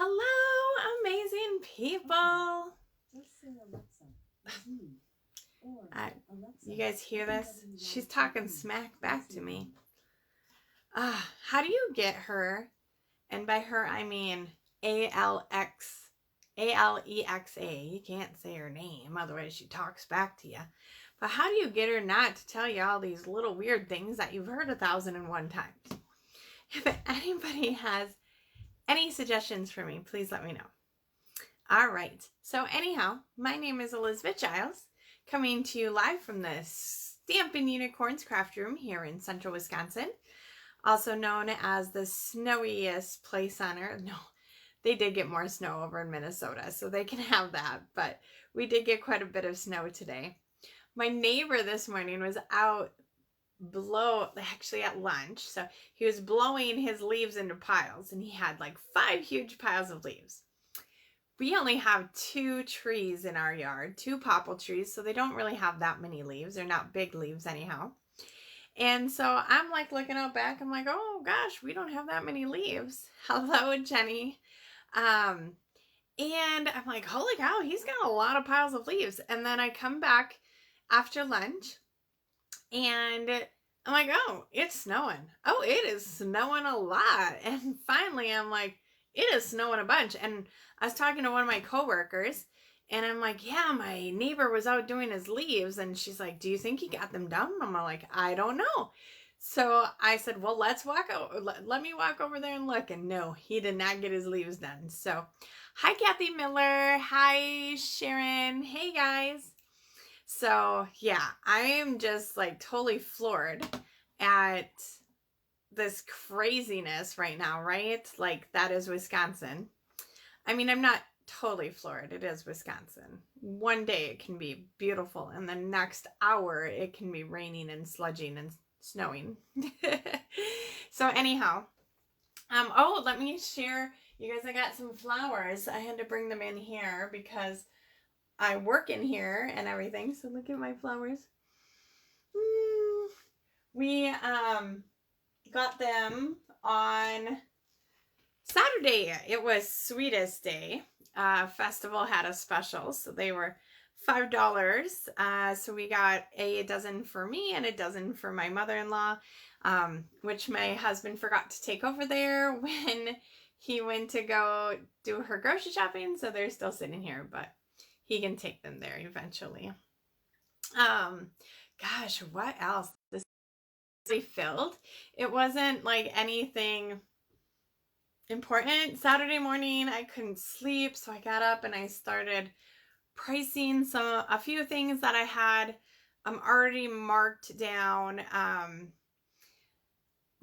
Hello, amazing people. You guys hear this? She's talking smack back to me. How do you get her? And by her, I mean Alexa. You can't say her name, otherwise she talks back to you. But how do you get her not to tell you all these little weird things that you've heard 1,001 times? If anybody has any suggestions for me, please let me know. All right. So anyhow, my name is Elizabeth Giles, coming to you live from the Stampin' Unicorns craft room here in central Wisconsin, also known as the snowiest place on earth. No, they did get more snow over in Minnesota, so they can have that, but we did get quite a bit of snow today. My neighbor this morning was out actually at lunch, so he was blowing his leaves into piles, and he had like 5 huge piles of leaves. We only have 2 trees in our yard, 2 popple trees, so they don't really have that many leaves. They're not big leaves anyhow. And so I'm like looking out back, I'm like, oh gosh, we don't have that many leaves. Hello, Jenny. And I'm like, holy cow, he's got a lot of piles of leaves. And then I come back after lunch and I'm like, oh, it's snowing. Oh, it is snowing a lot. And finally I'm like, it is snowing a bunch. And I was talking to one of my coworkers and I'm like, yeah, my neighbor was out doing his leaves. And she's like, do you think he got them done? I'm like, I don't know. So I said, well, let's walk out. Let me walk over there and look. And no, he did not get his leaves done. So hi, Kathy Miller. Hi, Sharon. Hey, guys. So yeah, I am just like totally floored at this craziness right now, right? Like that is Wisconsin. I mean, I'm not totally floored. It is Wisconsin. One day it can be beautiful and the next hour it can be raining and sludging and snowing. So anyhow, oh, let me share. You guys, I got some flowers. I had to bring them in here because I work in here and everything. So look at my flowers. We got them on Saturday. It was Sweetest Day. Festival had a special, so they were $5. So we got a dozen for me and a dozen for my mother-in-law, which my husband forgot to take over there when he went to go do her grocery shopping. So they're still sitting here, but he can take them there eventually. Gosh, what else? This is filled. It wasn't like anything important. Saturday morning, I couldn't sleep, so I got up and I started pricing a few things that I had already marked down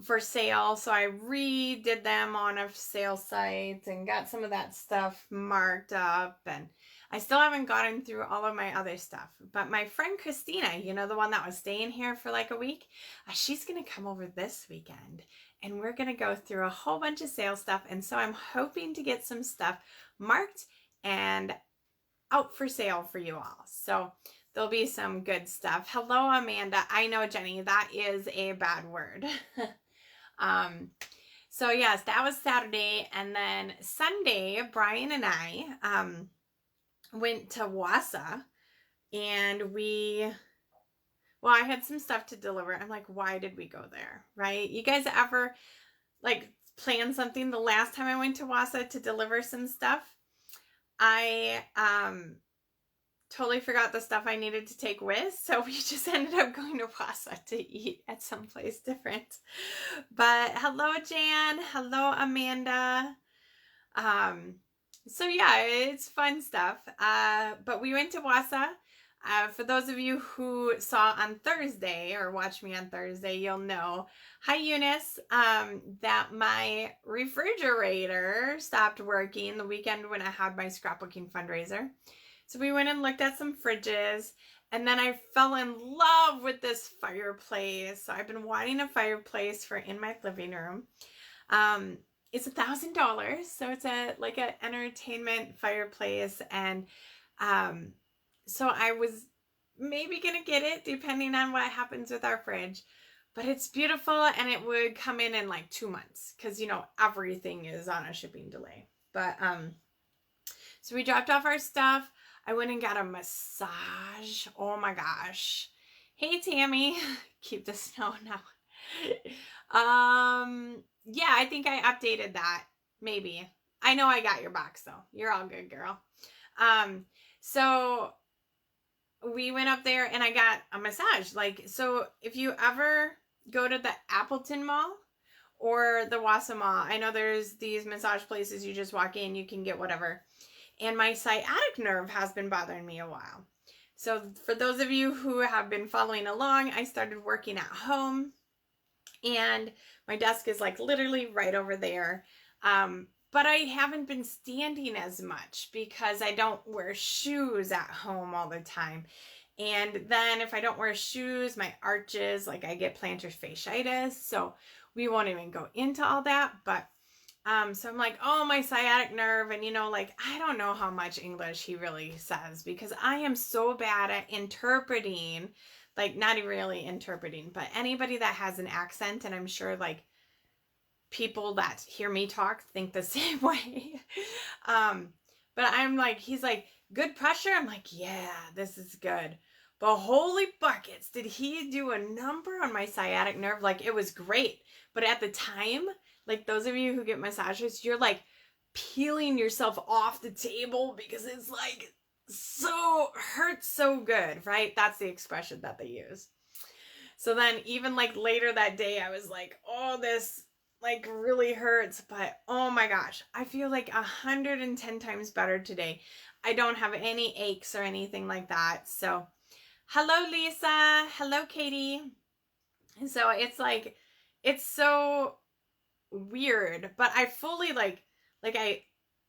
for sale. So I redid them on a sale site and got some of that stuff marked up, and I still haven't gotten through all of my other stuff. But my friend Christina, you know, the one that was staying here for like a week, she's going to come over this weekend and we're going to go through a whole bunch of sale stuff. And so I'm hoping to get some stuff marked and out for sale for you all. So there'll be some good stuff. Hello, Amanda. I know, Jenny, that is a bad word. So yes, that was Saturday. And then Sunday, Brian and I, went to Wausau and I had some stuff to deliver. I'm like, why did we go there? Right? You guys ever like plan something? The last time I went to Wausau to deliver some stuff, I totally forgot the stuff I needed to take with. So we just ended up going to Wausau to eat at some place different. But hello, Jan. Hello, Amanda. So yeah, it's fun stuff. But we went to Wausau. For those of you who saw on Thursday or watched me on Thursday, you'll know, hi Eunice, that my refrigerator stopped working the weekend when I had my scrapbooking fundraiser. So we went and looked at some fridges, and then I fell in love with this fireplace. So I've been wanting a fireplace for in my living room. It's $1,000, so it's like an entertainment fireplace, and so I was maybe gonna get it depending on what happens with our fridge, but it's beautiful and it would come in like 2 months because, you know, everything is on a shipping delay. But, so we dropped off our stuff. I went and got a massage. Oh my gosh. Hey, Tammy. Keep the snow now. Yeah, I think I updated that. Maybe. I know I got your box though. You're all good, girl. So we went up there and I got a massage. Like, so if you ever go to the Appleton Mall or the Wausau Mall, I know there's these massage places you just walk in, you can get whatever. And my sciatic nerve has been bothering me a while. So for those of you who have been following along, I started working at home and my desk is like literally right over there. But I haven't been standing as much because I don't wear shoes at home all the time. And then if I don't wear shoes, my arches, like I get plantar fasciitis. So we won't even go into all that. But so I'm like, oh, my sciatic nerve. And, you know, like, I don't know how much English he really says because I am so bad at interpreting, like not really interpreting, but anybody that has an accent. And I'm sure like people that hear me talk think the same way. But I'm like, he's like, good pressure. I'm like, yeah, this is good. But holy buckets, did he do a number on my sciatic nerve? Like, it was great. But at the time, like those of you who get massages, you're like peeling yourself off the table because it's like so hurts so good, right? That's the expression that they use. So then even like later that day, I was like, oh, this like really hurts, but oh my gosh, I feel like 110 times better today. I don't have any aches or anything like that. So hello, Lisa. Hello, Katie. And so it's like, it's so weird, but I fully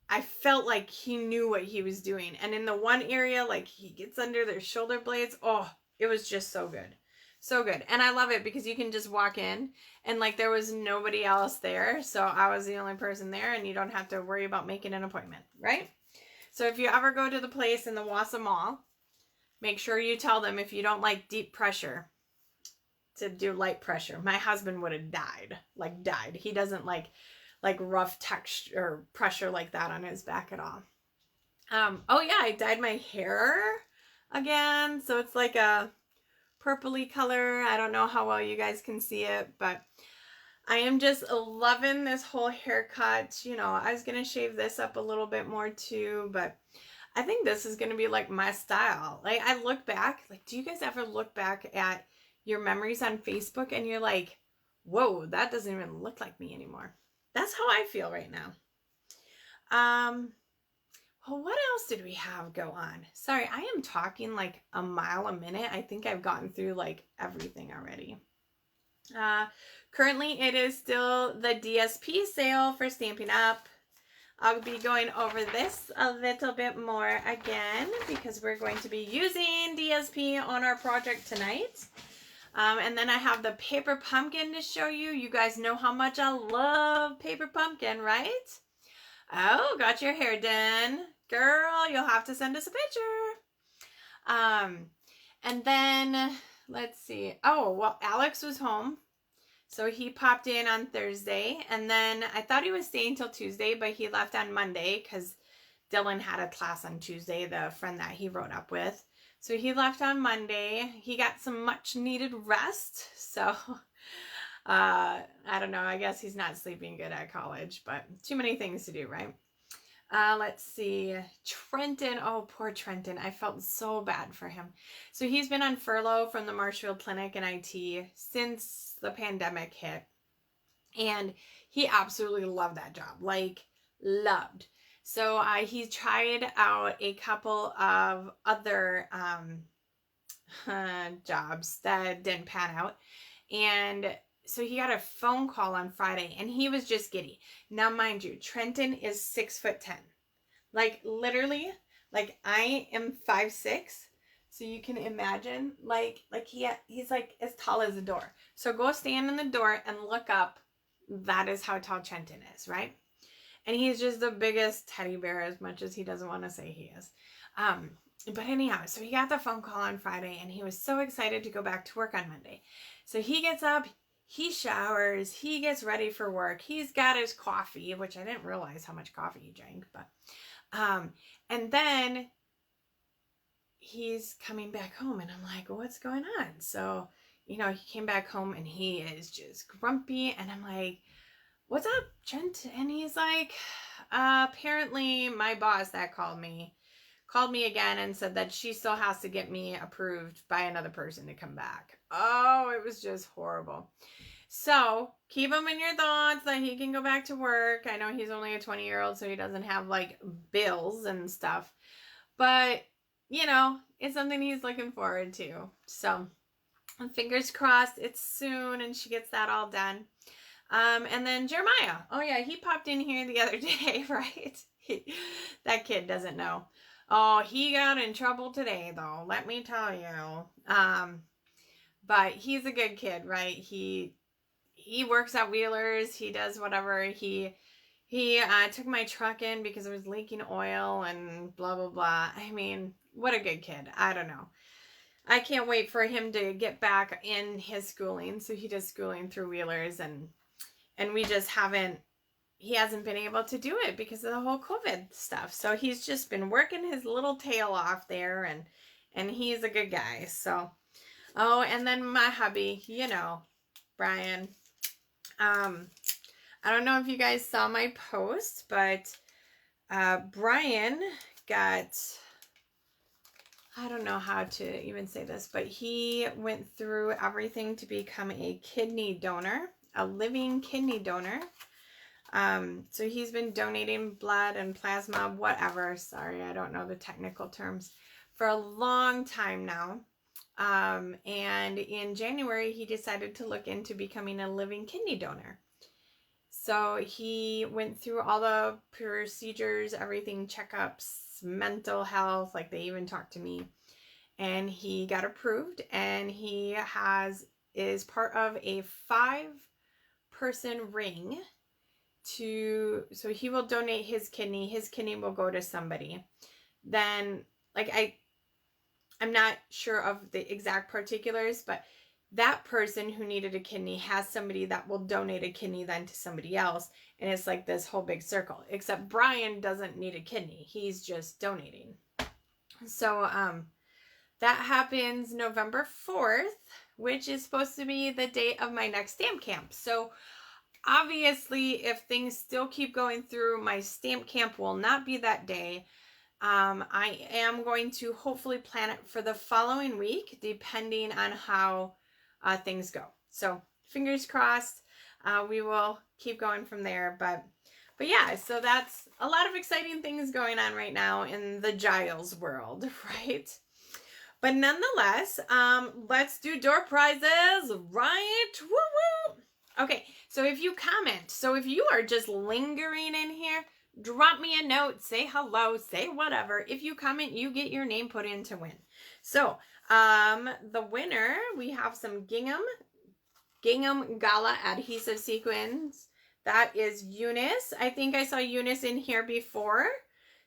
I felt like he knew what he was doing. And in the one area, like he gets under their shoulder blades. Oh, it was just so good. So good. And I love it because you can just walk in and like there was nobody else there. So I was the only person there and you don't have to worry about making an appointment, right? So if you ever go to the place in the Wausau Mall, make sure you tell them if you don't like deep pressure to do light pressure. My husband would have died. He doesn't like rough texture or pressure like that on his back at all. Oh yeah, I dyed my hair again. So it's like a purpley color. I don't know how well you guys can see it, but I am just loving this whole haircut. You know, I was going to shave this up a little bit more too, but I think this is going to be like my style. Like I look back, like do you guys ever look back at your memories on Facebook and you're like, whoa, that doesn't even look like me anymore. That's how I feel right now. Well, what else did we have go on? Sorry, I am talking like a mile a minute. I think I've gotten through like everything already. Currently it is still the DSP sale for Stampin' Up. I'll be going over this a little bit more again because we're going to be using DSP on our project tonight. And then I have the paper pumpkin to show you. You guys know how much I love paper pumpkin, right? Oh, got your hair done. Girl, you'll have to send us a picture. And then, let's see. Oh, well, Alex was home. So he popped in on Thursday. And then I thought he was staying till Tuesday, but he left on Monday because Dylan had a class on Tuesday, the friend that he rode up with. So he left on Monday. He got some much needed rest. So, I don't know. I guess he's not sleeping good at college, but too many things to do, right? Let's see. Trenton. Oh, poor Trenton. I felt so bad for him. So he's been on furlough from the Marshfield Clinic in IT since the pandemic hit. And he absolutely loved that job. Like, loved. So he tried out a couple of other jobs that didn't pan out. And so he got a phone call on Friday and he was just giddy. Now, mind you, Trenton is 6'10". Like literally, like I am 5'6". So you can imagine like he's like as tall as a door. So go stand in the door and look up. That is how tall Trenton is, right? And he's just the biggest teddy bear, as much as he doesn't want to say he is. But anyhow, so he got the phone call on Friday and he was so excited to go back to work on Monday. So he gets up, he showers, he gets ready for work, he's got his coffee, which I didn't realize how much coffee he drank, but and then he's coming back home, and I'm like, what's going on? So, you know, he came back home and he is just grumpy, and I'm like, what's up, Trent? And he's like, apparently my boss that called me again and said that she still has to get me approved by another person to come back. Oh, it was just horrible. So keep him in your thoughts that he can go back to work. I know he's only a 20-year-old, so he doesn't have like bills and stuff, but you know, it's something he's looking forward to. So fingers crossed it's soon and she gets that all done. And then Jeremiah. Oh yeah, he popped in here the other day, right? That kid doesn't know. Oh, he got in trouble today though, let me tell you. But he's a good kid, right? He works at Wheelers, he does whatever. He took my truck in because it was leaking oil and blah blah blah. I mean, what a good kid. I don't know. I can't wait for him to get back in his schooling. So he does schooling through Wheelers, and we just he hasn't been able to do it because of the whole COVID stuff. So he's just been working his little tail off there, and he's a good guy. So, oh, and then my hubby, you know, Brian. I don't know if you guys saw my post, but Brian got, I don't know how to even say this, but he went through everything to become a kidney donor, a living kidney donor. So he's been donating blood and plasma, whatever. Sorry, I don't know the technical terms, for a long time now. And in January, he decided to look into becoming a living kidney donor. So he went through all the procedures, everything, checkups, mental health, like they even talked to me, and he got approved, and he is part of a 5-person ring so he will donate his kidney will go to somebody. Then, like, I'm not sure of the exact particulars, but that person who needed a kidney has somebody that will donate a kidney then to somebody else. And it's like this whole big circle, except Brian doesn't need a kidney. He's just donating. So, that happens November 4th, which is supposed to be the date of my next stamp camp. So obviously, if things still keep going through, my stamp camp will not be that day. I am going to hopefully plan it for the following week, depending on how things go. So fingers crossed, we will keep going from there. But yeah, so that's a lot of exciting things going on right now in the Giles world, right? But nonetheless, let's do door prizes, right? Woo woo! Okay, so if you comment, so if you are just lingering in here, drop me a note, say hello, say whatever. If you comment, you get your name put in to win. So, the winner, we have some gingham Gala adhesive sequins. That is Eunice. I think I saw Eunice in here before.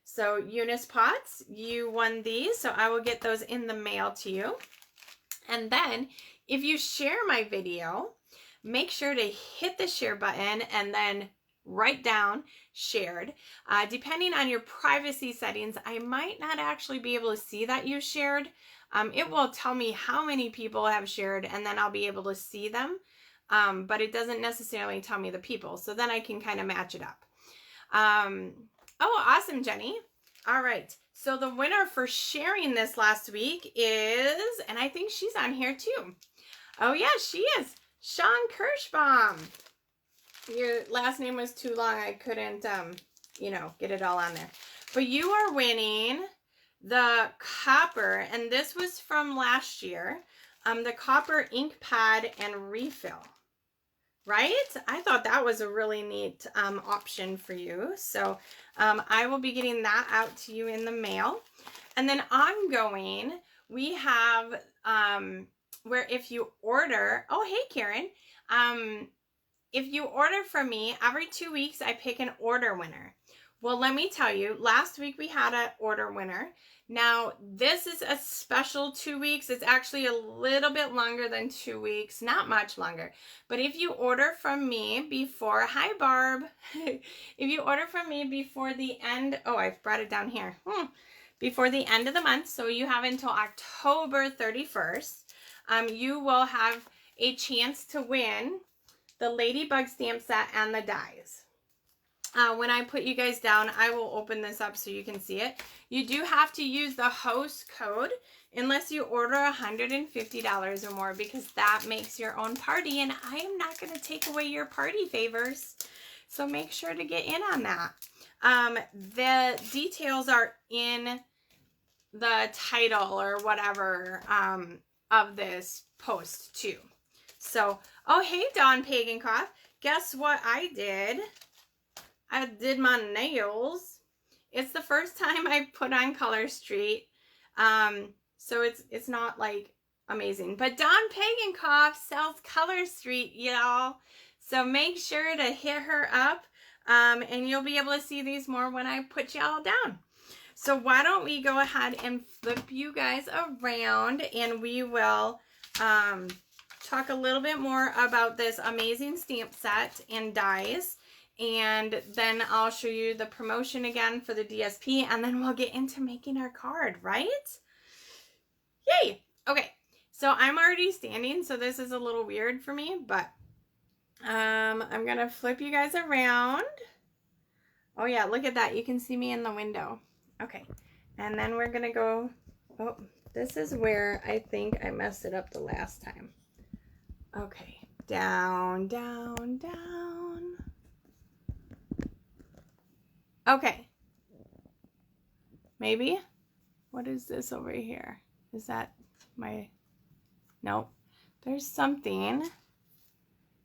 So Eunice Potts, you won these. So I will get those in the mail to you. And then if you share my video, make sure to hit the share button and then write down shared. Depending on your privacy settings, I might not actually be able to see that you shared. It will tell me how many people have shared, and then I'll be able to see them. But it doesn't necessarily tell me the people. So then I can kind of match it up. Oh, awesome, Jenny. All right. So the winner for sharing this last week is, and I think she's on here too. Oh yeah, she is. Sean Kirschbaum. Your last name was too long. I couldn't, get it all on there. But you are winning the copper, and this was from last year, the copper ink pad and refill, right? I thought that was a really neat option for you. So I will be getting that out to you in the mail. And then ongoing, we have where if you order, oh, hey, Karen, if you order from me, every 2 weeks, I pick an order winner. Well, let me tell you, last week we had an order winner. Now, this is a special 2 weeks. It's actually a little bit longer than 2 weeks, not much longer. But if you order from me before, hi Barb, if you order from me before the end, oh, I've brought it down here, before the end of the month, so you have until October 31st, you will have a chance to win the Ladybug Stamp Set and the dies. When I put you guys down, I will open this up so you can see it. You do have to use the host code unless you order $150 or more, because that makes your own party, and I am not going to take away your party favors. So make sure to get in on that. The details are in the title or whatever of this post too. So, oh, hey, Dawn Pagan Cough. Guess what I did? I did my nails. It's the first time I put on Color Street. So it's not like amazing. But Dawn Pagan Cough sells Color Street, y'all. So make sure to hit her up. And you'll be able to see these more when I put y'all down. So why don't we go ahead and flip you guys around, and we will talk a little bit more about this amazing stamp set and dies. And then I'll show you the promotion again for the DSP, and then we'll get into making our card, right? Yay! Okay, so I'm already standing, so this is a little weird for me, but I'm going to flip you guys around. Oh yeah, look at that. You can see me in the window. Okay, and then we're going to go, oh, this is where I think I messed it up the last time. Okay, down, down, down. Okay. Maybe? What is this over here? Is that my... Nope. There's something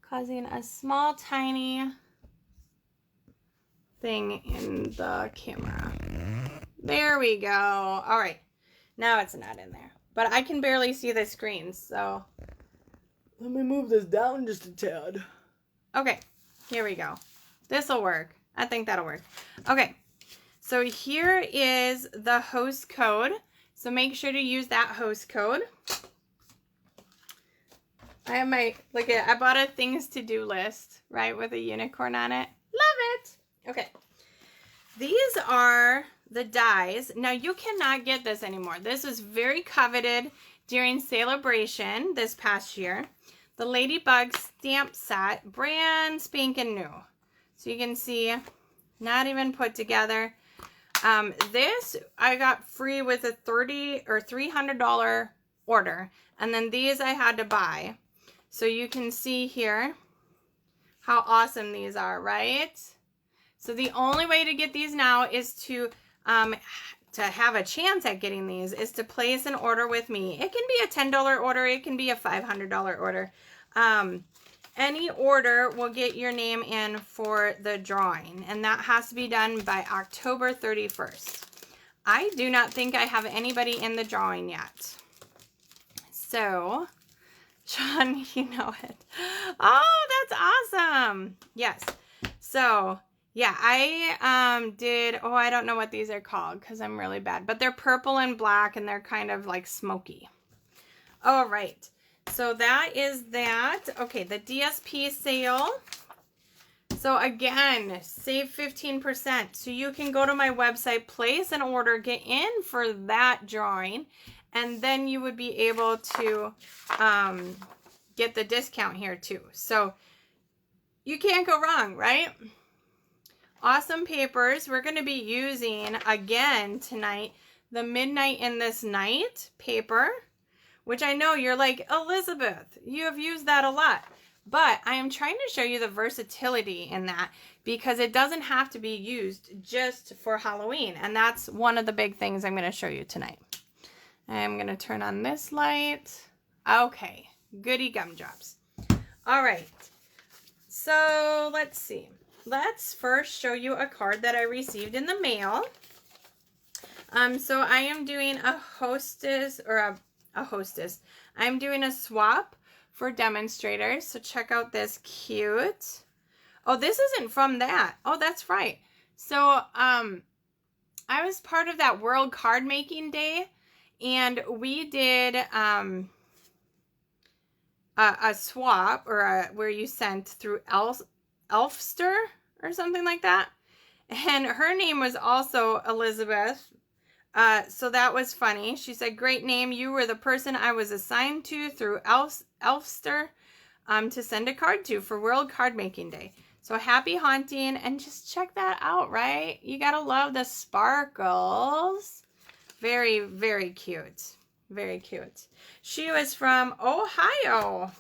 causing a small, tiny thing in the camera. There we go. All right. Now it's not in there. But I can barely see the screen, so... Let me move this down just a tad. Okay. Here we go. This'll work. I think that'll work. Okay, so here is the host code. So make sure to use that host code. I have my, look at, I bought a things to do list, right, with a unicorn on it. Love it. Okay, these are the dies. Now you cannot get this anymore. This was very coveted during Celebration this past year. The Ladybug Stamp Set, brand spanking new. So you can see, not even put together. This I got free with a $30 or $300 order. And then these I had to buy. So you can see here how awesome these are, right? So the only way to get these now is to have a chance at getting these is to place an order with me. It can be a $10 order. It can be a $500 order. Any order will get your name in for the drawing, and that has to be done by October 31st. I do not think I have anybody in the drawing yet. So, Sean, you know it. Oh, that's awesome. Yes. So, yeah, I did, oh, I don't know what these are called because I'm really bad, but they're purple and black, and they're kind of like smoky. All right. So that is that. Okay, the DSP sale. So again, save 15%. So you can go to my website, place an order, get in for that drawing, and then you would be able to get the discount here too. So you can't go wrong, right? Awesome papers. We're going to be using, again tonight, the Midnight in This Night paper, which I know you're like, Elizabeth, you have used that a lot. But I am trying to show you the versatility in that, because it doesn't have to be used just for Halloween. And that's one of the big things I'm going to show you tonight. I'm going to turn on this light. Okay, goody gumdrops. All right, so let's see. Let's first show you a card that I received in the mail. So I am doing a hostess, or a hostess. I'm doing a swap for demonstrators. So check out this cute. Oh, this isn't from that. Oh, that's right. So, I was part of that World Card Making Day, and we did a swap, or where you sent through Elfster or something like that. And her name was also Elizabeth. So that was funny. She said, "Great name. You were the person I was assigned to through Elfster to send a card to for World Card Making Day. So happy haunting." And just check that out, right? You gotta love the sparkles. Very, very cute. Very cute. She was from Ohio.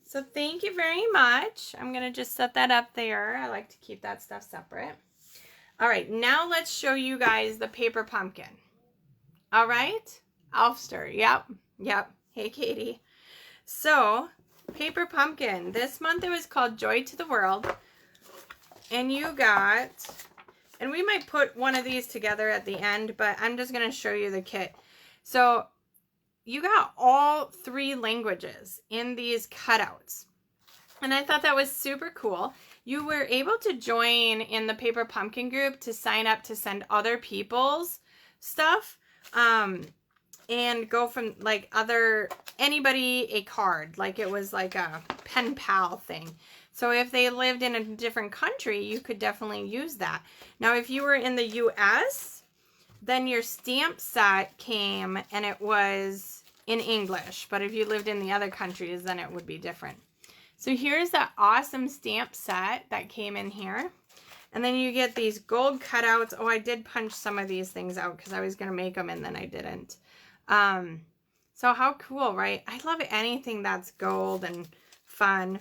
So thank you very much. I'm going to just set that up there. I like to keep that stuff separate. All right, now let's show you guys the paper pumpkin. All right? Elfster. Yep. Hey, Katie. So, paper pumpkin. This month it was called Joy to the World. And you got, and we might put one of these together at the end, but I'm just going to show you the kit. So, you got all 3 languages in these cutouts. And I thought that was super cool. You were able to join in the Paper Pumpkin group to sign up to send other people's stuff. And go from like anybody a card. Like it was like a pen pal thing. So if they lived in a different country, you could definitely use that. Now, if you were in the US, then your stamp set came and it was in English. But if you lived in the other countries, then it would be different. So here's that awesome stamp set that came in here. And then you get these gold cutouts. Oh, I did punch some of these things out because I was going to make them and then I didn't. So how cool, right? I love anything that's gold and fun.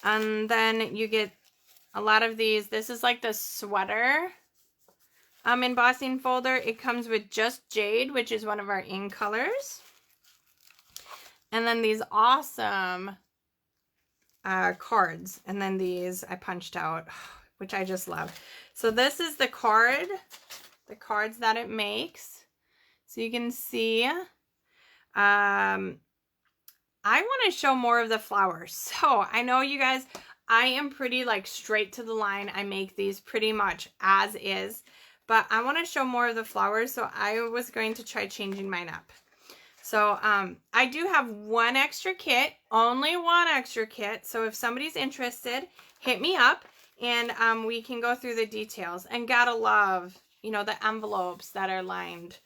And then you get a lot of these. This is like the sweater embossing folder. It comes with just jade, which is one of our ink colors. And then these awesome cards. And then these I punched out, which I just love. So this is the cards that it makes. So you can see, I want to show more of the flowers. So I know you guys, I am pretty like straight to the line. I make these pretty much as is, but I want to show more of the flowers. So I was going to try changing mine up. So I do have one extra kit, only one extra kit. So if somebody's interested, hit me up and we can go through the details. And gotta love, you know, the envelopes that are lined.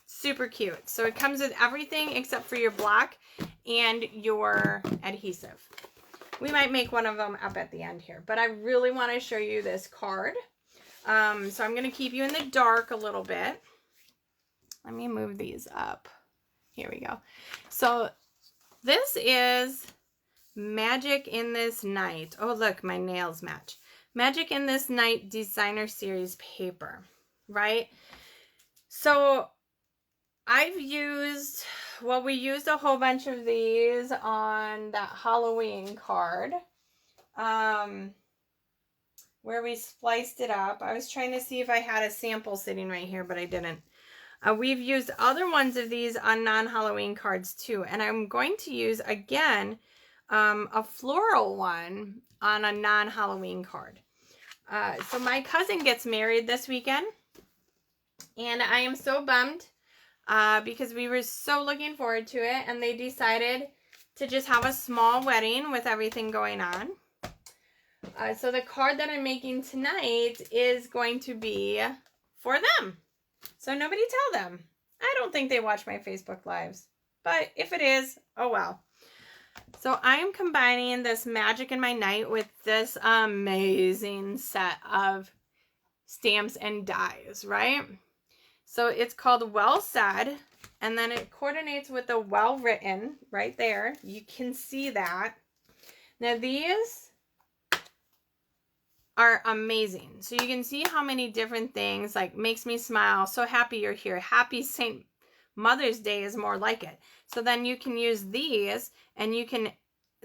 Super cute. So it comes with everything except for your block and your adhesive. We might make one of them up at the end here, but I really want to show you this card. So I'm going to keep you in the dark a little bit. Let me move these up. Here we go. So this is Magic in This Night. Oh, look, my nails match. Magic in This Night Designer Series paper, right? So I've used, well, we used a whole bunch of these on that Halloween card where we spliced it up. I was trying to see if I had a sample sitting right here, but I didn't. We've used other ones of these on non-Halloween cards too. And I'm going to use, again, a floral one on a non-Halloween card. So my cousin gets married this weekend. And I am so bummed because we were so looking forward to it. And they decided to just have a small wedding with everything going on. So the card that I'm making tonight is going to be for them. So nobody tell them. I don't think they watch my Facebook Lives. But if it is, oh well. So I am combining this Magic in My Night with this amazing set of stamps and dies, right? So it's called Well Said. And then it coordinates with the Well Written right there. You can see that. Now these are amazing. So you can see how many different things, like makes me smile, so happy you're here, happy St. Mother's Day is more like it. So then you can use these and you can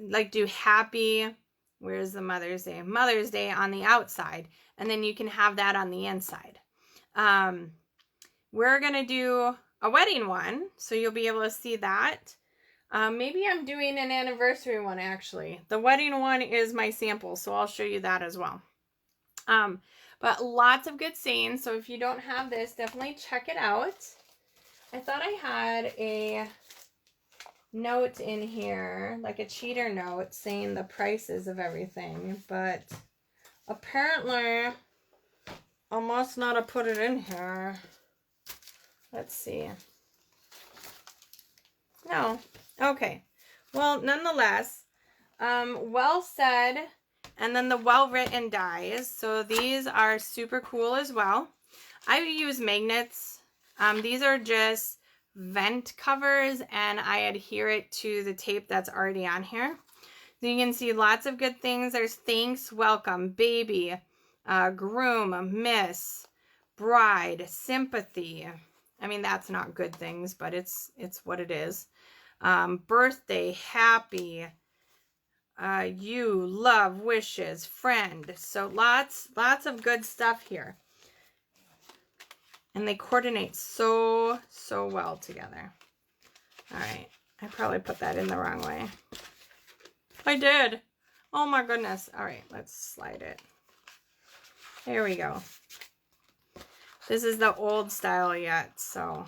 like do happy, where's the Mother's Day? Mother's Day on the outside. And then you can have that on the inside. We're going to do a wedding one. So you'll be able to see that. Maybe I'm doing an anniversary one actually. The wedding one is my sample. So I'll show you that as well. But lots of good sayings. So if you don't have this, definitely check it out. I thought I had a note in here, like a cheater note saying the prices of everything, but apparently I must not have put it in here. Let's see. No. Okay. Well, nonetheless, well said. And then the well-written dies. So these are super cool as well. I use magnets. These are just vent covers, and I adhere it to the tape that's already on here. So you can see lots of good things. There's thanks, welcome, baby, groom, miss, bride, sympathy. I mean, that's not good things, but it's what it is. Birthday, happy, you, love, wishes, friend. So lots of good stuff here. And they coordinate so well together. All right. I probably put that in the wrong way. I did. Oh my goodness. All right. Let's slide it. There we go. This is the old style yet. So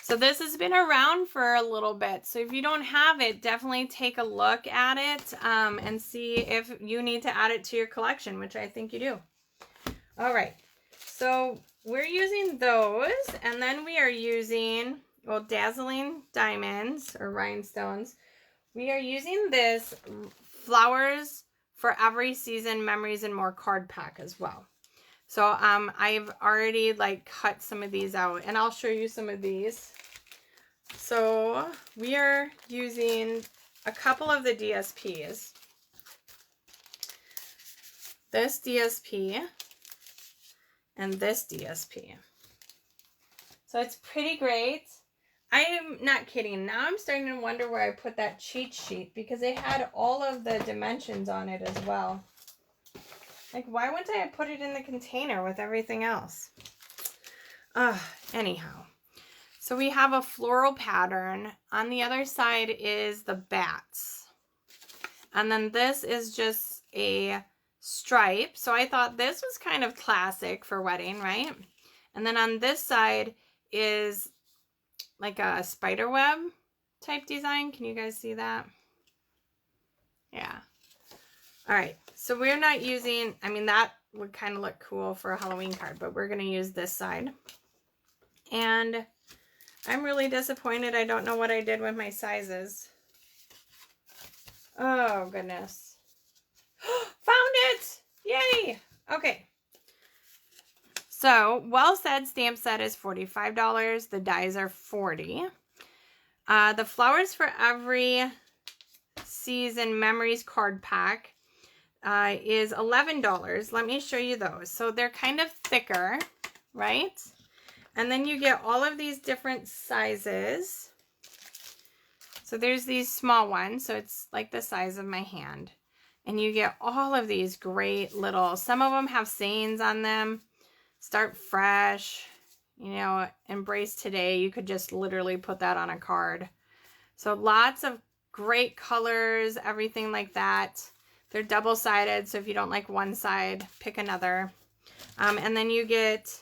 this has been around for a little bit. So if you don't have it, definitely take a look at it and see if you need to add it to your collection, which I think you do. All right. So we're using those, and then we are using, well, dazzling diamonds or rhinestones. We are using this Flowers for Every Season Memories and More card pack as well. So I've already like cut some of these out, and I'll show you some of these. So we are using a couple of the DSPs. This DSP and this DSP. So it's pretty great. I am not kidding. Now I'm starting to wonder where I put that cheat sheet, because it had all of the dimensions on it as well. Like, why wouldn't I put it in the container with everything else? Anyhow. So we have a floral pattern. On the other side is the bats. And then this is just a stripe. So I thought this was kind of classic for wedding, right? And then on this side is like a spider web type design. Can you guys see that? Yeah. All right. So we're not using, I mean, that would kind of look cool for a Halloween card, but we're going to use this side. And I'm really disappointed. I don't know what I did with my sizes. Oh, goodness. Found it! Yay! Okay. So, Well Said Stamp Set is $45. The dies are $40. The Flowers for Every Season Memories card pack is $11. Let me show you those. So, they're kind of thicker, right? And then you get all of these different sizes. So, there's these small ones. So, it's like the size of my hand. And you get all of these great little, some of them have sayings on them. Start fresh, you know, embrace today. You could just literally put that on a card. So lots of great colors, everything like that. They're double-sided, so if you don't like one side, pick another. And then you get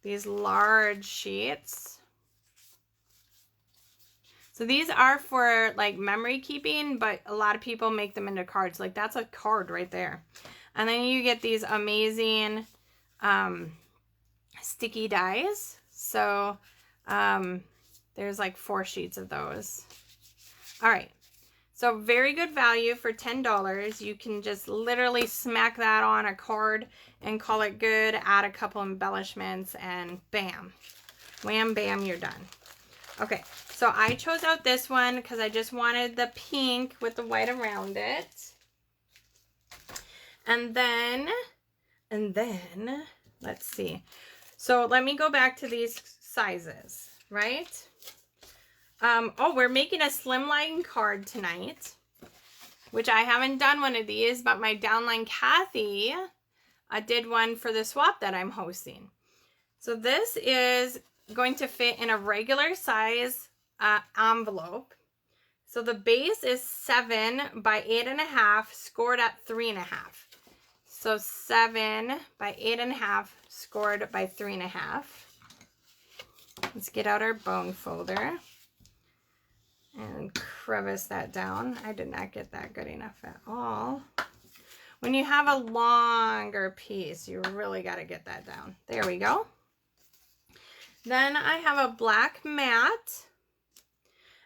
these large sheets. So these are for like memory keeping, but a lot of people make them into cards. Like that's a card right there. And then you get these amazing sticky dies. So there's like 4 sheets of those. All right. So very good value for $10. You can just literally smack that on a card and call it good. Add a couple embellishments and bam. Wham, bam, you're done. Okay. So I chose out this one because I just wanted the pink with the white around it. And then, let's see. So let me go back to these sizes, right? Oh, we're making a slimline card tonight, which I haven't done one of these, but my downline Kathy did one for the swap that I'm hosting. So this is going to fit in a regular size envelope. So the base is 7 by 8.5, scored at 3.5. So 7 by 8.5 scored by 3.5. Let's get out our bone folder and crevice that down. I did not get that good enough at all. When you have a longer piece, you really got to get that down. There we go. Then I have a black mat,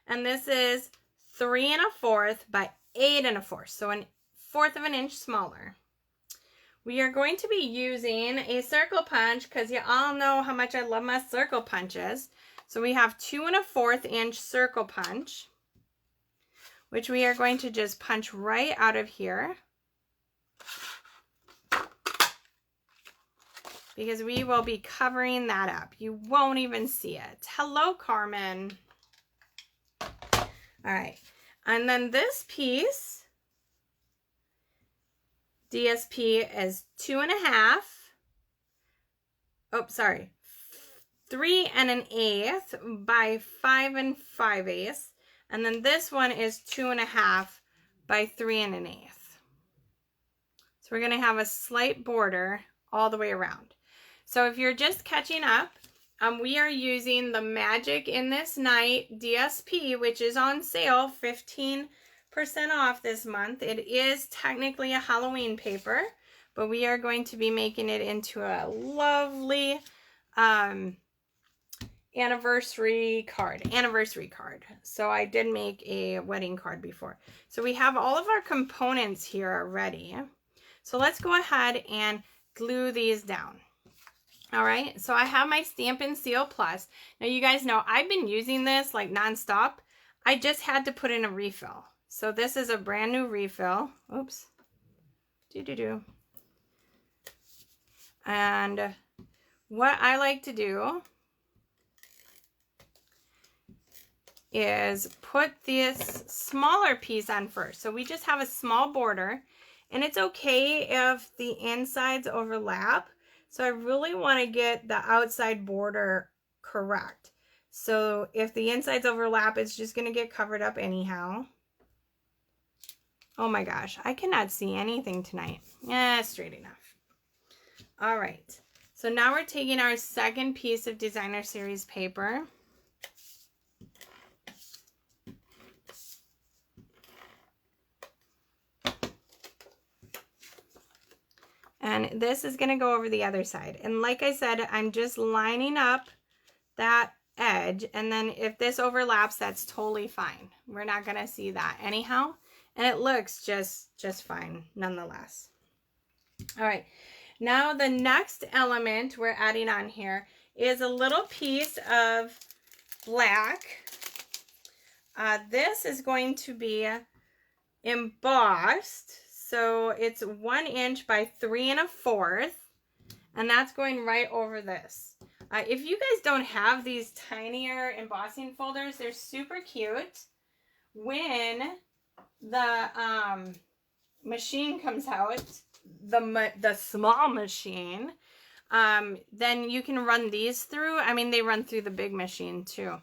and this is 3 1/4 by 8 1/4, so 1/4 of an inch smaller. We are going to be using a circle punch because you all know how much I love my circle punches. So we have 2 1/4 inch circle punch, which we are going to just punch right out of here, because we will be covering that up. You won't even see it. Hello, Carmen. All right, and then this piece, DSP, is 2 1/2. Oh, sorry. 3 1/8 by 5 5/8. And then this one is 2 1/2 by 3 1/8. So we're going to have a slight border all the way around. So if you're just catching up, we are using the Magic in This Night DSP, which is on sale, 15% off this month. It is technically a Halloween paper, but we are going to be making it into a lovely anniversary card. So I did make a wedding card before. So we have all of our components here already. So let's go ahead and glue these down. All right, so I have my Stampin' Seal Plus. Now you guys know I've been using this like nonstop. I just had to put in a refill. So this is a brand new refill. Oops. And what I like to do is put this smaller piece on first. So we just have a small border, and it's okay if the insides overlap. So I really want to get the outside border correct. So if the insides overlap, it's just going to get covered up anyhow. Oh my gosh, I cannot see anything tonight. Yeah, straight enough. All right, so now we're taking our second piece of Designer Series paper. And this is going to go over the other side. And like I said, I'm just lining up that edge. And then if this overlaps, that's totally fine. We're not going to see that anyhow. And it looks just fine nonetheless. All right. Now the next element we're adding on here is a little piece of black. This is going to be embossed. So it's 1 inch by 3 1/4, and that's going right over this. If you guys don't have these tinier embossing folders, they're super cute. When the machine comes out, the small machine, then you can run these through. I mean, they run through the big machine too.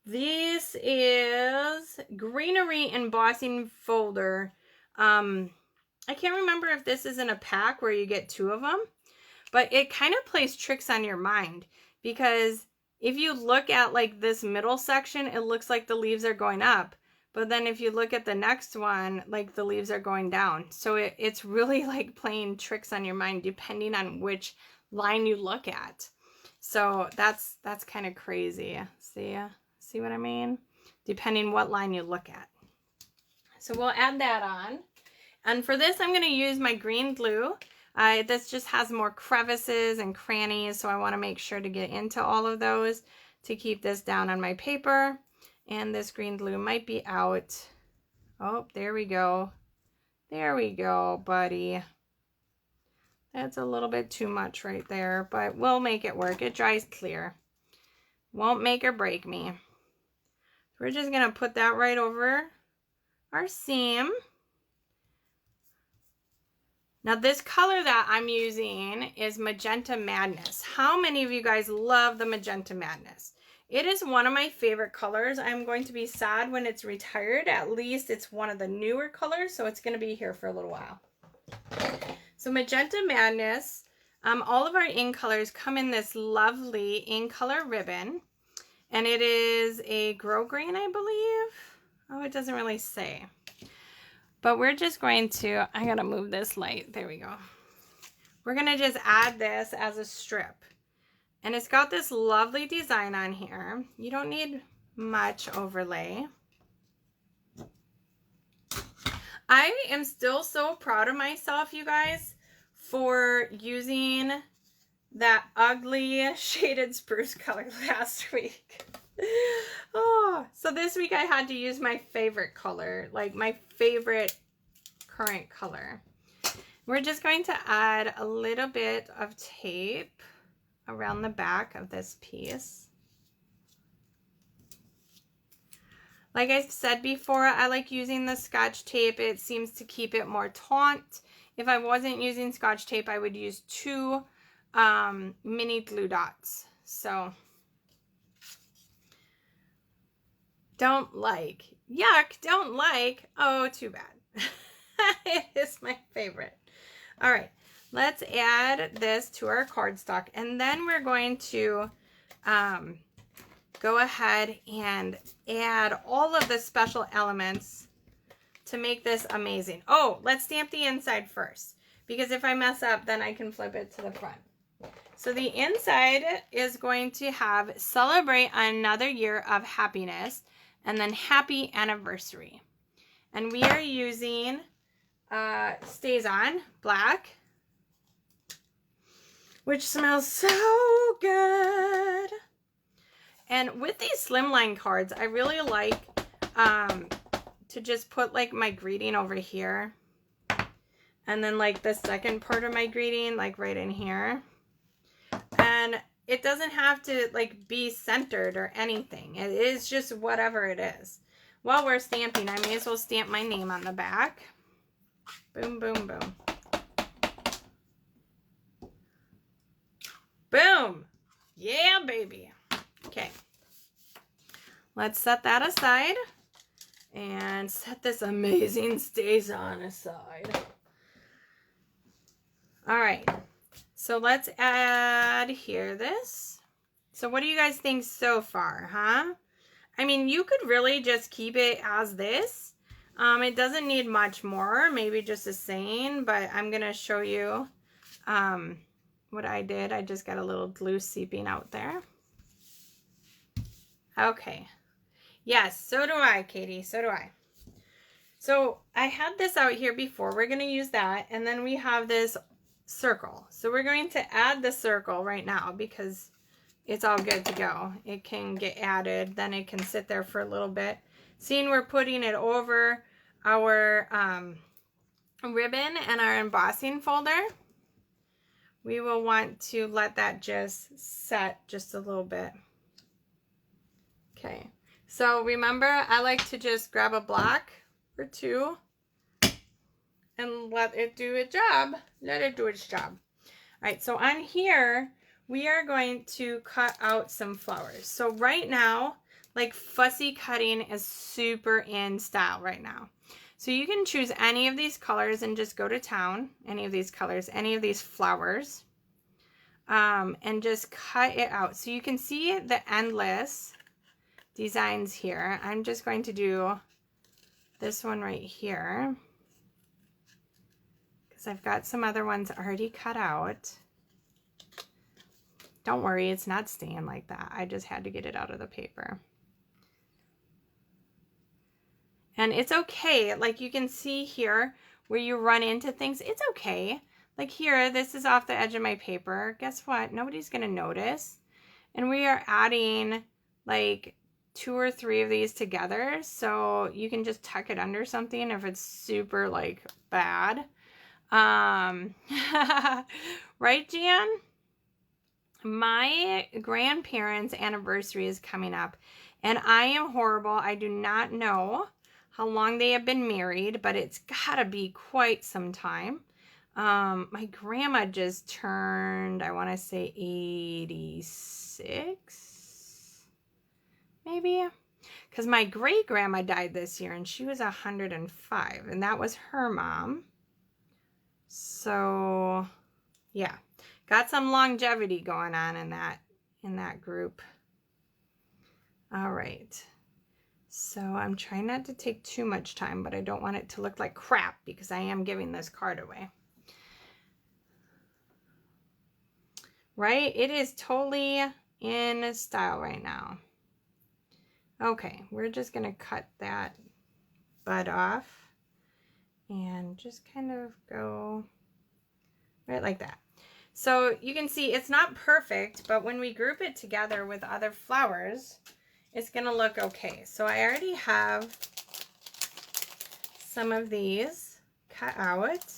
This is Greenery Embossing Folder. I can't remember if this is in a pack where you get 2 of them, but it kind of plays tricks on your mind, because if you look at like this middle section, it looks like the leaves are going up. But then if you look at the next one, like the leaves are going down. So it's really like playing tricks on your mind depending on which line you look at. So that's kind of crazy. See what I mean? Depending what line you look at. So we'll add that on. And for this, I'm going to use my green glue. This just has more crevices and crannies, so I want to make sure to get into all of those to keep this down on my paper. And this green glue might be out. Oh, there we go. There we go, buddy. That's a little bit too much right there, but we'll make it work. It dries clear. Won't make or break me. We're just going to put that right over our seam. Now this color that I'm using is Magenta Madness. How many of you guys love the Magenta Madness? It is one of my favorite colors. I'm going to be sad when it's retired. At least it's one of the newer colors, so it's going to be here for a little while. So Magenta Madness, all of our ink colors come in this lovely ink color ribbon. And it is a Grow Green, I believe. Oh, it doesn't really say. But we're just going to, I gotta move this light. There we go. We're gonna just add this as a strip. And it's got this lovely design on here. You don't need much overlay. I am still so proud of myself, you guys, for using that ugly shaded spruce color last week. Oh, so this week I had to use my favorite color, like my favorite current color. We're just going to add a little bit of tape around the back of this piece. Like I said before, I like using the Scotch tape. It seems to keep it more taut. If I wasn't using Scotch tape, I would use 2 mini glue dots. So don't like, yuck, don't like, oh, too bad. It is my favorite. All right, let's add this to our cardstock, and then we're going to go ahead and add all of the special elements to make this amazing. Oh, let's stamp the inside first, because if I mess up, then I can flip it to the front. So the inside is going to have celebrate another year of happiness, and then happy anniversary. And we are using Stays On Black, which smells so good. And with these slimline cards, I really like to just put like my greeting over here, and then like the second part of my greeting like right in here. And it doesn't have to like be centered or anything. It is just whatever it is. While we're stamping, I may as well stamp my name on the back. Boom, boom, boom. Boom. Yeah, baby. Okay. Let's set that aside and set this amazing Stays On aside. All right. So let's add here this. So what do you guys think so far, huh? I mean, you could really just keep it as this. It doesn't need much more, maybe just a saying, but I'm going to show you what I did. I just got a little glue seeping out there. Okay. Yes, so do I, Katie. So do I. So I had this out here before. We're going to use that. And then we have this circle. So we're going to add the circle right now because it's all good to go. It can get added. Then it can sit there for a little bit. Seeing we're putting it over our ribbon and our embossing folder, we will want to let that just set just a little bit. Okay. So remember, I like to just grab a block or 2 and let it do its job. Let it do its job. All right, so on here, we are going to cut out some flowers. So right now, like fussy cutting is super in style right now. So you can choose any of these colors and just go to town, any of these colors, any of these flowers, and just cut it out. So you can see the endless designs here. I'm just going to do this one right here because I've got some other ones already cut out. Don't worry, it's not staying like that. I just had to get it out of the paper. And it's okay. Like you can see here where you run into things. It's okay. Like here, this is off the edge of my paper. Guess what? Nobody's going to notice. And we are adding like 2 or 3 of these together. So you can just tuck it under something if it's super like bad. Right, Jan? My grandparents' anniversary is coming up. And I am horrible. I do not know how long they have been married, but it's gotta be quite some time. My grandma just turned, I want to say 86, maybe, because my great grandma died this year and she was 105, and that was her mom. So yeah, got some longevity going on in that group. All right. So I'm trying not to take too much time, but I don't want it to look like crap because I am giving this card away. Right? It is totally in style right now. Okay, we're just going to cut that bud off and just kind of go right like that. So you can see it's not perfect, but when we group it together with other flowers, it's going to look okay. So I already have some of these cut out.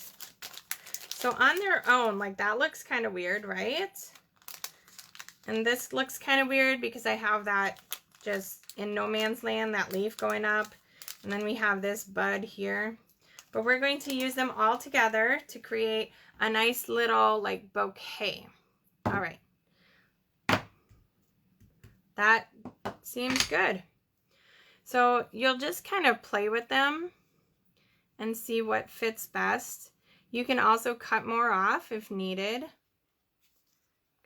So on their own, like that looks kind of weird, right? And this looks kind of weird because I have that just in no man's land, that leaf going up. And then we have this bud here. But we're going to use them all together to create a nice little like bouquet. All right. That seems good. So you'll just kind of play with them and see what fits best. You can also cut more off if needed.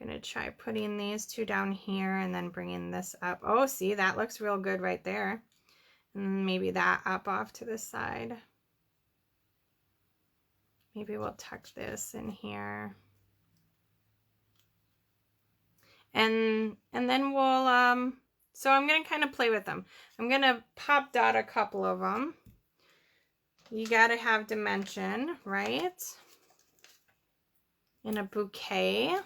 I'm going to try putting these two down here and then bringing this up. Oh, see, that looks real good right there. And maybe that up off to the side. Maybe we'll tuck this in here. And then we'll, so I'm going to kind of play with them. I'm going to pop dot a couple of them. You got to have dimension, right? In a bouquet.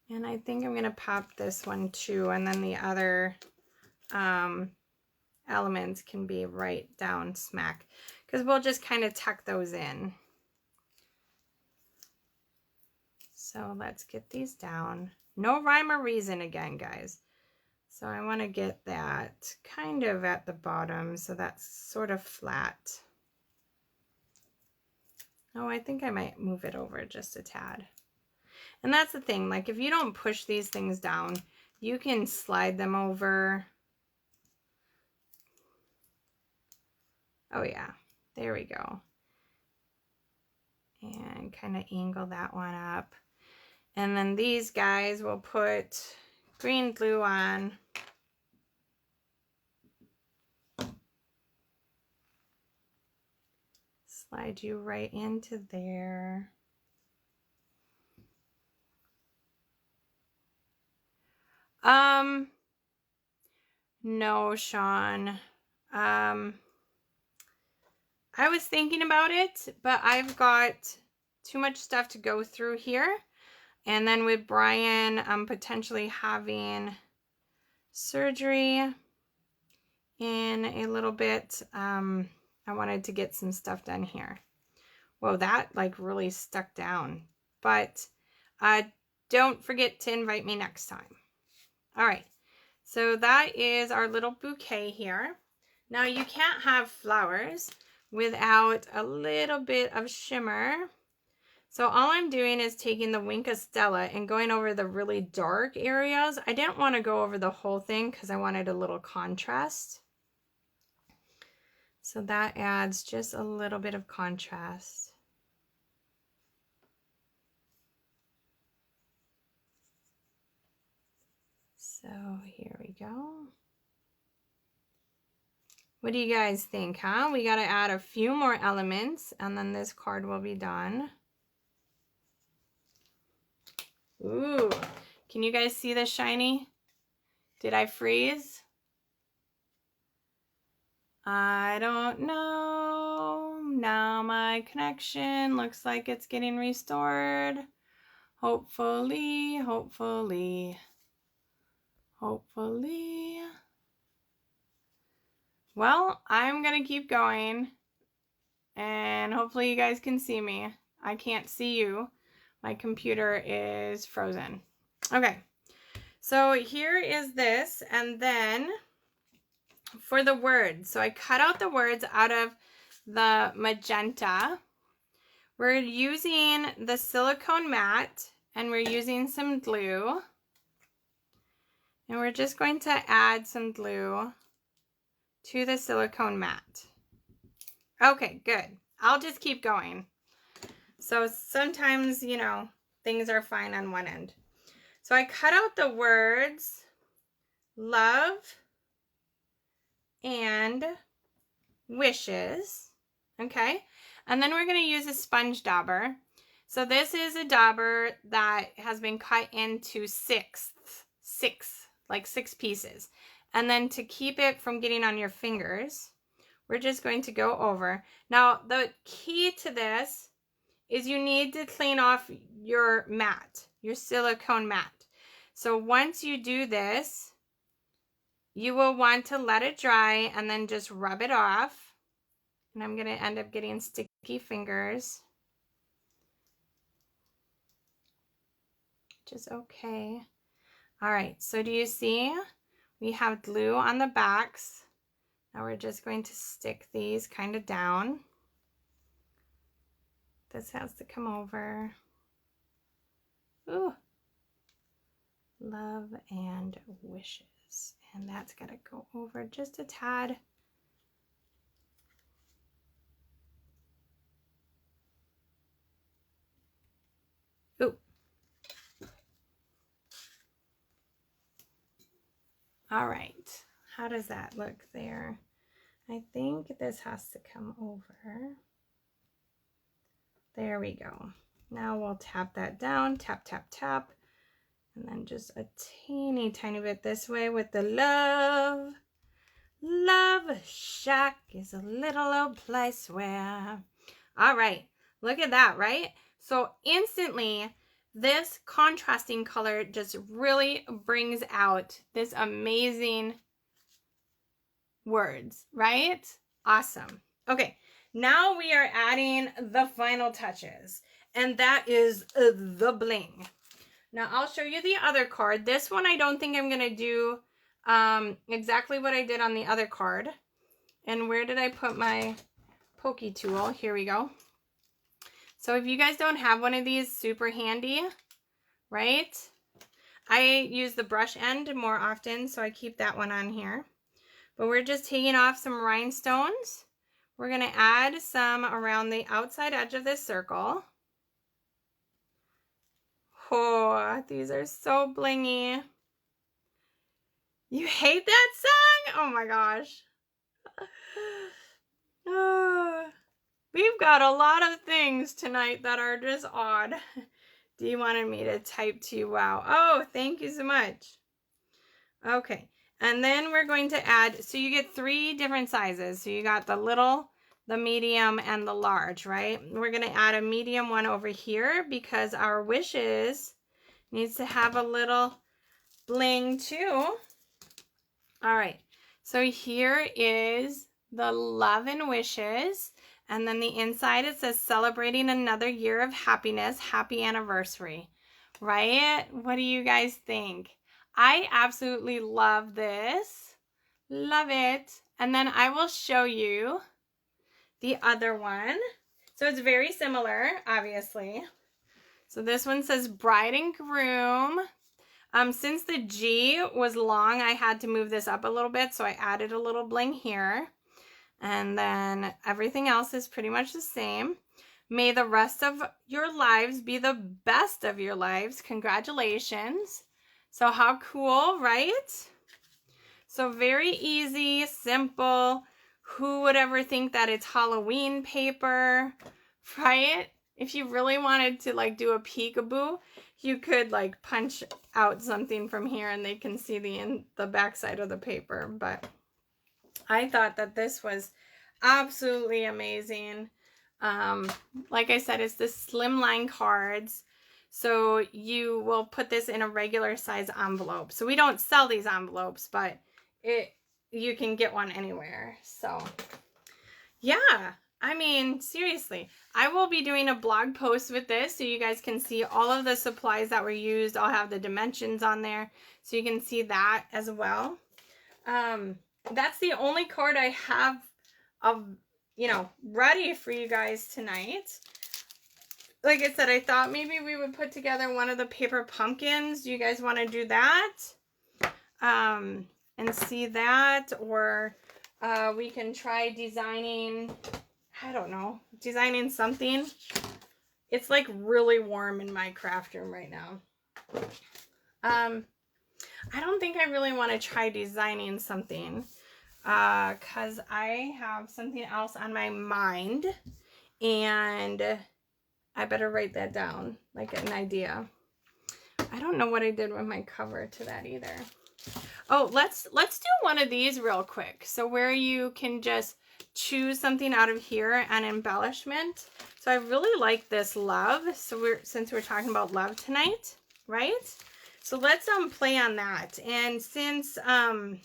And I think I'm going to pop this one too, and then the other elements can be right down smack, because we'll just kind of tuck those in. So let's get these down. No rhyme or reason again, guys. So I want to get that kind of at the bottom, so that's sort of flat. Oh, I think I might move it over just a tad. And that's the thing, like if you don't push these things down, you can slide them over. Oh yeah, there we go. And kind of angle that one up. And then these guys will put green glue on. Slide you right into there. No, Sean. I was thinking about it, but I've got too much stuff to go through here. And then with Brian, I'm potentially having surgery in a little bit. I wanted to get some stuff done here. Whoa, that like really stuck down. But don't forget to invite me next time. All right. So that is our little bouquet here. Now you can't have flowers without a little bit of shimmer. So all I'm doing is taking the Wink of Stella and going over the really dark areas. I didn't want to go over the whole thing because I wanted a little contrast. So that adds just a little bit of contrast. So here we go. What do you guys think, huh? We got to add a few more elements and then this card will be done. Ooh, can you guys see this shiny? Did I freeze? I don't know. Now my connection looks like it's getting restored. Hopefully, hopefully, hopefully. Well, I'm going to keep going and hopefully you guys can see me. I can't see you. My computer is frozen. Okay, so here is this, and then for the words, so I cut out the words out of the magenta. We're using the silicone mat, and we're using some glue, and we're just going to add some glue to the silicone mat. Okay, good. I'll just keep going. So sometimes, you know, things are fine on one end. So I cut out the words love and wishes, okay? And then we're going to use a sponge dauber. So this is a dauber that has been cut into six pieces. And then to keep it from getting on your fingers, we're just going to go over. Now, the key to this is you need to clean off your mat, your silicone mat. So once you do this, you will want to let it dry and then just rub it off. And I'm going to end up getting sticky fingers, which is okay. All right, so do you see? We have glue on the backs. Now we're just going to stick these kind of down. This has to come over. Ooh. Love and wishes. And that's got to go over just a tad. Ooh. All right. How does that look there? I think this has to come over. There we go. Now we'll tap that down, tap, tap, tap. And then just a teeny tiny bit this way with the love. Love shack is a little old place where. All right, look at that, right? So instantly, this contrasting color just really brings out this amazing words, right? Awesome. Okay, now we are adding the final touches, and that is the bling. Now I'll show you the other card. This one I don't think I'm going to do exactly what I did on the other card. And where did I put my pokey tool? Here we go. So if you guys don't have one of these, super handy, right? I use the brush end more often, so I keep that one on here. But we're just taking off some rhinestones. We're going to add some around the outside edge of this circle. Oh, these are so blingy. You hate that song? Oh my gosh. Oh, we've got a lot of things tonight that are just odd. Dee wanted me to type to you, wow. Oh, thank you so much. Okay, and then we're going to add, so you get 3 different sizes. So you got the little, the medium, and the large, right? We're going to add a medium one over here because our wishes needs to have a little bling too. All right, so here is the love and wishes. And then the inside, it says celebrating another year of happiness. Happy anniversary, right? What do you guys think? I absolutely love this. Love it. And then I will show you the other one. So it's very similar, obviously. So this one says bride and groom. Since the G was long, I had to move this up a little bit. So I added a little bling here. And then everything else is pretty much the same. May the rest of your lives be the best of your lives. Congratulations. So how cool, right? So very easy, simple. Who would ever think that it's Halloween paper, right? If you really wanted to like do a peekaboo, you could like punch out something from here and they can see the back side of the paper. But I thought that this was absolutely amazing. Like I said, it's the slimline cards. So you will put this in a regular size envelope. So we don't sell these envelopes, but you can get one anywhere. So yeah, I mean, seriously, I will be doing a blog post with this so you guys can see all of the supplies that were used. I'll have the dimensions on there so you can see that as well. That's the only card I have of, you know, ready for you guys tonight. Like I said, I thought maybe we would put together one of the paper pumpkins. Do you guys want to do that? And see that, or we can try designing, I don't know, designing something. It's like really warm in my craft room right now. I don't think I really want to try designing something because I have something else on my mind and I better write that down, like an idea. I don't know what I did with my cover to that either. Oh, let's do one of these real quick. So where you can just choose something out of here and embellishment. So I really like this love. So since we're talking about love tonight, right? So let's play on that. And since it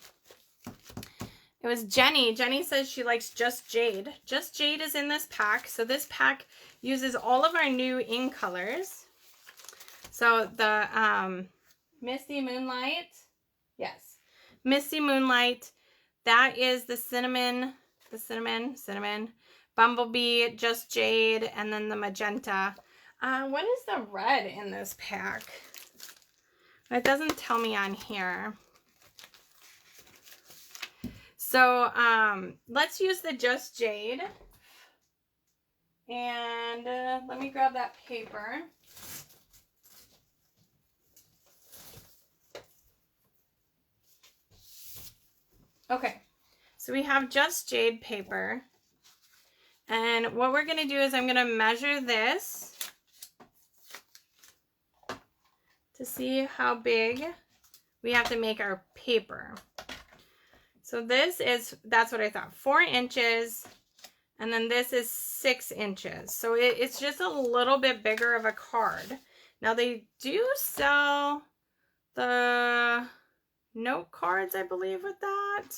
was Jenny says she likes Just Jade. Just Jade is in this pack. So this pack uses all of our new ink colors. So the Misty Moonlight, yes, Misty Moonlight, that is the cinnamon, Bumblebee, Just Jade, and then the magenta. What is the red in this pack? It doesn't tell me on here. So let's use the Just Jade. And let me grab that paper. Okay, so we have Just Jade paper. And what we're going to do is I'm going to measure this to see how big we have to make our paper. So this is, that's what I thought, 4 inches. And then this is 6 inches. So it's just a little bit bigger of a card. Now they do sell the note cards, I believe, with that.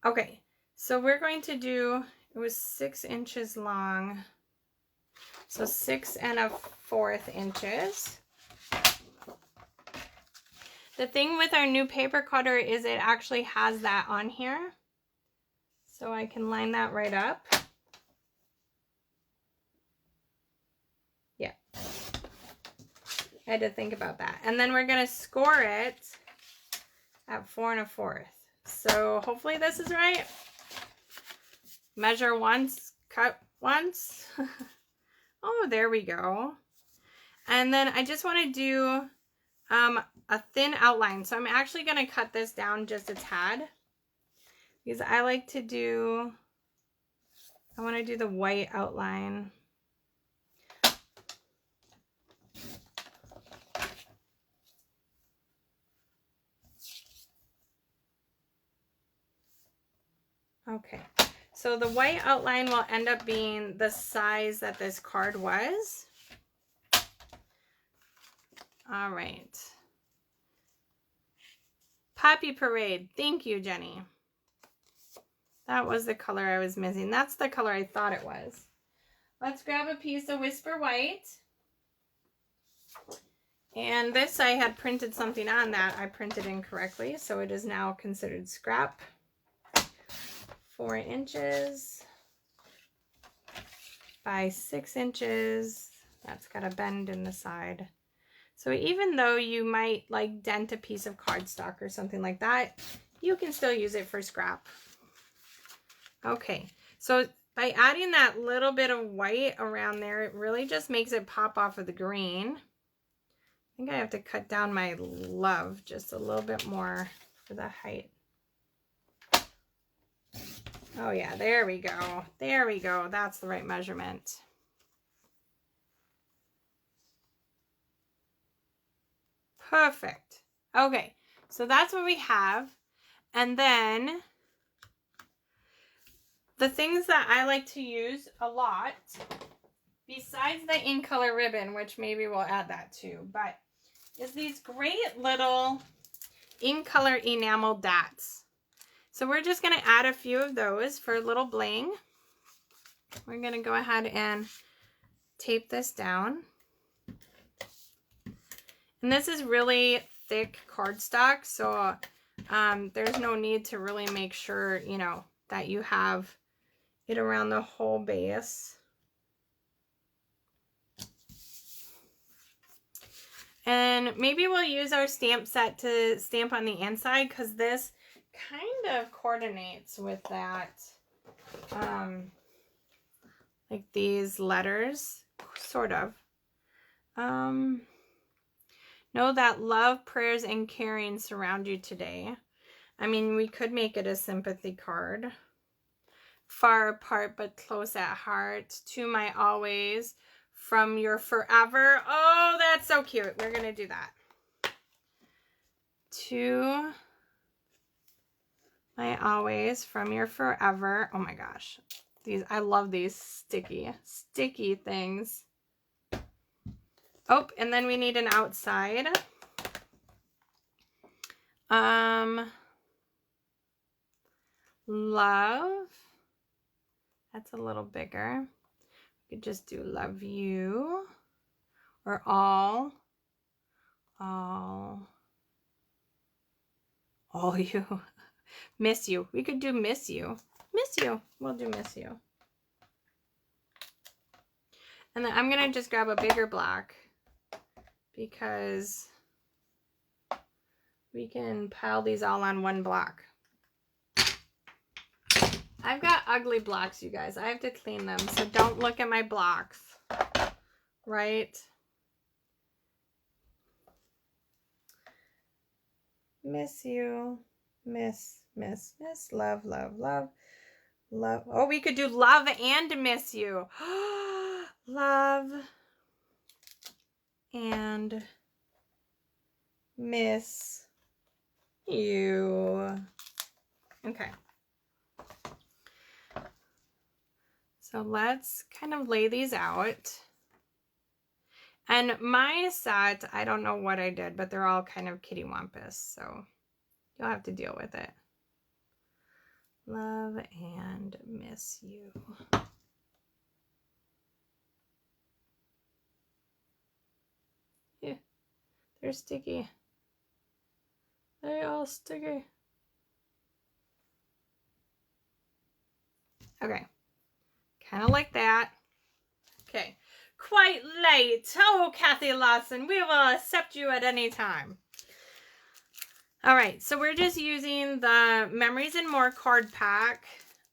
Okay, so we're going to do, it was 6 inches long. So 6 1/4 inches. The thing with our new paper cutter is it actually has that on here. So I can line that right up. Yeah. I had to think about that. And then we're going to score it at 4 1/4. So hopefully this is right. Measure once, cut once. Oh, there we go. And then I just want to do a thin outline. So I'm actually going to cut this down just a tad. Because I like to do, I want to do the white outline. Okay, so the white outline will end up being the size that this card was. All right. Poppy Parade. Thank you, Jenny. That was the color I was missing. That's the color I thought it was. Let's grab a piece of Whisper White. And this, I had printed something on that I printed incorrectly, so it is now considered scrap. 4 inches by 6 inches. That's got a bend in the side. So even though you might like dent a piece of cardstock or something like that, you can still use it for scrap. Okay, so by adding that little bit of white around there, it really just makes it pop off of the green. I think I have to cut down my love just a little bit more for the height. Oh yeah, there we go. There we go. That's the right measurement. Perfect. Okay, so that's what we have. And then the things that I like to use a lot, besides the ink color ribbon, which maybe we'll add that too, but is these great little ink color enamel dots. So we're just going to add a few of those for a little bling. We're going to go ahead and tape this down. And this is really thick cardstock, so there's no need to really make sure, you know, that you have it around the whole base. And maybe we'll use our stamp set to stamp on the inside, because this kind of coordinates with that. Like these letters, sort of. Know that love, prayers, and caring surround you today. I mean, we could make it a sympathy card. Far apart but close at heart. To my always, from your forever. Oh, that's so cute. We're going to do that. To my always, from your forever. Oh my gosh. I love these sticky things. Oh, and then we need an outside. Love. That's a little bigger. We could just do love you. Or all you. Miss you. We could do miss you. Miss you. We'll do miss you. And then I'm going to just grab a bigger block because we can pile these all on one block. I've got ugly blocks, you guys. I have to clean them, so don't look at my blocks. Right? Miss you. Miss, love, love, love, love. Oh, we could do love and miss you. Love and miss you. Okay. So let's kind of lay these out. And my set, I don't know what I did, but they're all kind of kittywampus, so you'll have to deal with it. Love and miss you. Yeah, they're sticky. They're all sticky. Okay, kind of like that. Okay, quite late. Oh, Kathy Lawson, we will accept you at any time. All right, so we're just using the Memories and More card pack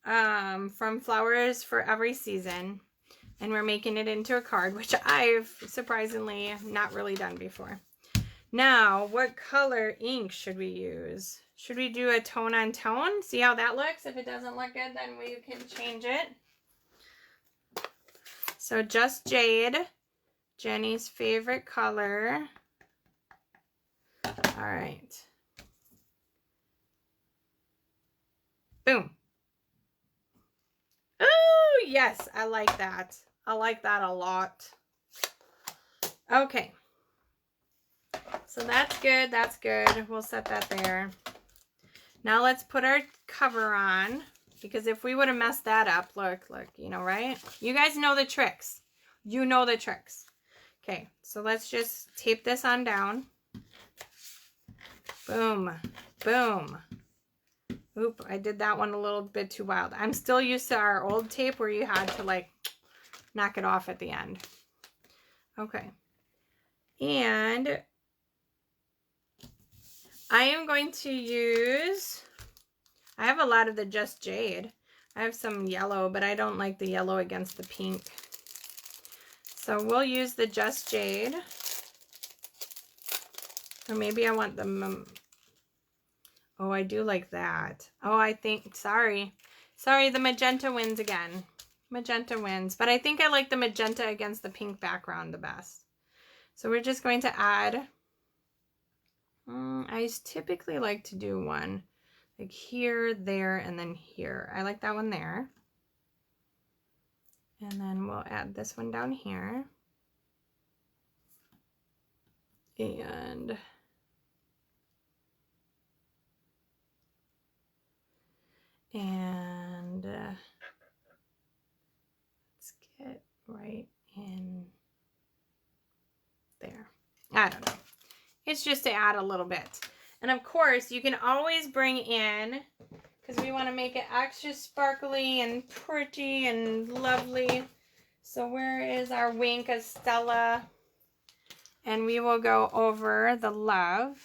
from Flowers for Every Season. And we're making it into a card, which I've surprisingly not really done before. Now, what color ink should we use? Should we do a tone on tone? See how that looks? If it doesn't look good, then we can change it. So Just Jade, Jenny's favorite color. All right. Boom. Oh, yes, I like that. I like that a lot. Okay. So that's good. That's good. We'll set that there. Now let's put our cover on, because if we would have messed that up, look, you know, right? You guys know the tricks. You know the tricks. Okay, so let's just tape this on down. Boom. Boom. Oop, I did that one a little bit too wild. I'm still used to our old tape where you had to like knock it off at the end. Okay. And I am going to use, I have a lot of the Just Jade. I have some yellow, but I don't like the yellow against the pink. So we'll use the Just Jade. Or maybe I want the, oh, I do like that. Oh, I think, sorry, the magenta wins again. Magenta wins, but I think I like the magenta against the pink background the best. So we're just going to add, I typically like to do one like here, there, and then here. I like that one there. And then we'll add this one down here. And let's get right in there. I don't know. It's just to add a little bit. And of course, you can always bring in, because we want to make it extra sparkly and pretty and lovely. So where is our Wink of Stella? And we will go over the love.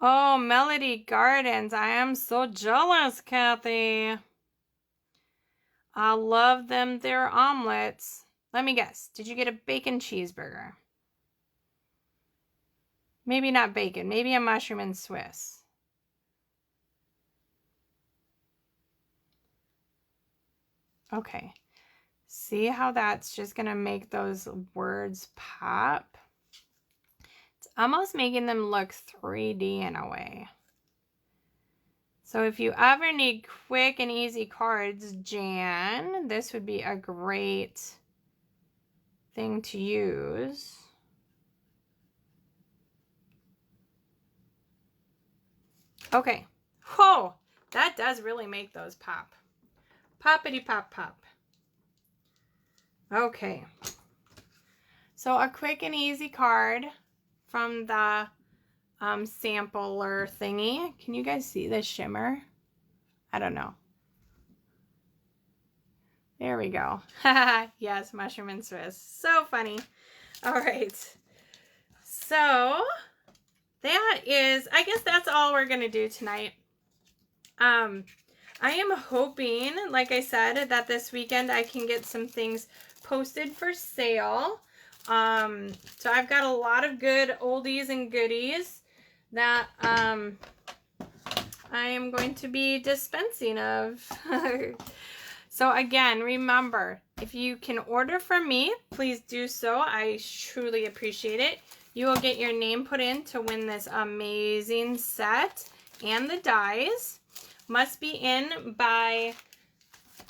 Oh, Melody Gardens. I am so jealous, Kathy. I love them, their omelets. Let me guess. Did you get a bacon cheeseburger? Maybe not bacon. Maybe a mushroom and Swiss. Okay. See how that's just going to make those words pop? It's almost making them look 3D in a way. So if you ever need quick and easy cards, Jan, this would be a great thing to use. Okay. Whoa, that does really make those pop. Poppity pop pop. Okay. So a quick and easy card from the sampler thingy. Can you guys see the shimmer? I don't know. There we go. Yes, mushroom and Swiss. So funny. All right. So that is, I guess that's all we're going to do tonight. I am hoping, like I said, that this weekend I can get some things posted for sale. So I've got a lot of good oldies and goodies that I am going to be dispensing of. So again, remember, if you can order from me, please do so. I truly appreciate it. You will get your name put in to win this amazing set and the dies. Must be in by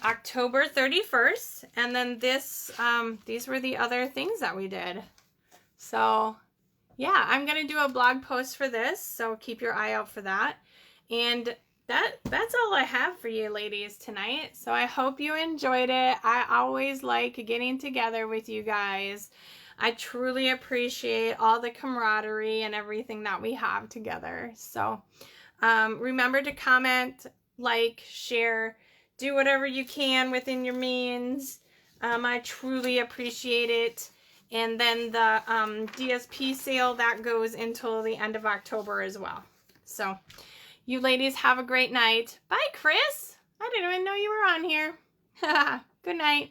October 31st. And then this, these were the other things that we did. So yeah, I'm going to do a blog post for this. So keep your eye out for that. And that's all I have for you ladies tonight. So I hope you enjoyed it. I always like getting together with you guys. I truly appreciate all the camaraderie and everything that we have together. So remember to comment, like, share, do whatever you can within your means. I truly appreciate it. And then the DSP sale, that goes until the end of October as well. So you ladies have a great night. Bye, Chris. I didn't even know you were on here. Good night.